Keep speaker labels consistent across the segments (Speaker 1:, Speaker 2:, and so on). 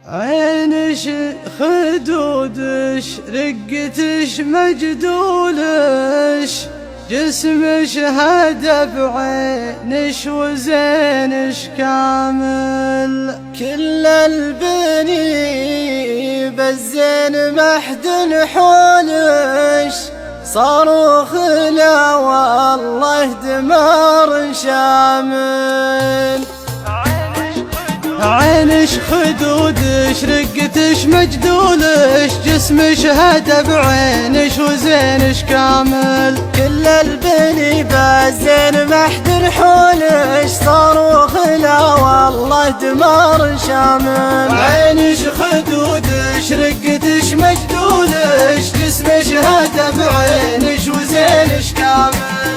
Speaker 1: عينش خدودش رقتش مجدولش جسمش هدى بعينش وزينش كامل كل البني بالزين محد حولش صاروخ لا والله دمار شامل عينش خدودش رقتش مجدولش جسمش هدى بعينش وزينش كامل
Speaker 2: كل البني بالزين محد حولش صاروخ لا والله دمار شامل
Speaker 1: عينش خدودش رقتش مجدولش جسمش هدى بعينش وزينش كامل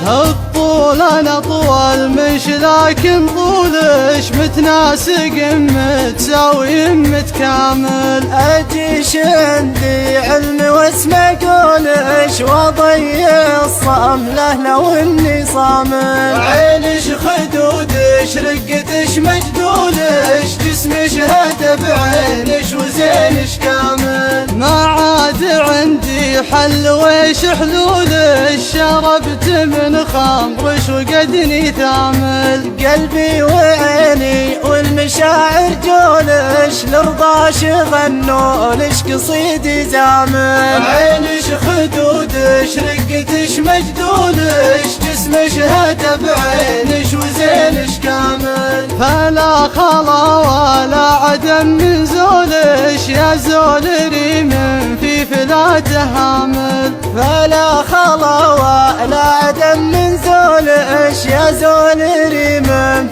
Speaker 1: الطول انا طول مش لكن طولش متناسق متساوي متكامل
Speaker 2: اجيش عندي علم واسمع قولش واضيع الصام له لو اني صامل
Speaker 1: عينش خدودش رقتش مجدولش جسمش هدى بعينش وزينش كامل ما عاد عندي حل ويش حلولش شربت من خمرش وقدني ثامل
Speaker 2: قلبي وعيني والمشاعر جولش لرضاش غنولش قصيدي زامل
Speaker 1: عينش خدودش رقتش مجدولش جسمش هدى بعينش وزينش كامل فلا خلا ولا عدم من زولش يا زول ريم في فلا تهامل
Speaker 2: فلا خلا ولا عدم من زولش يا زول ريم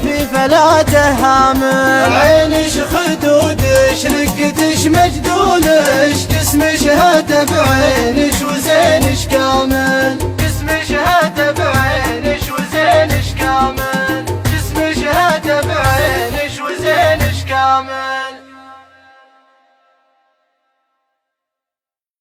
Speaker 2: في فلا تهامل
Speaker 1: عينش خدودش رقتش مجدولش جسمش هدى بعينش وزينش كامل جسمش هدى بعينش وزينش كامل جسمش هدى بعينش وزينش كامل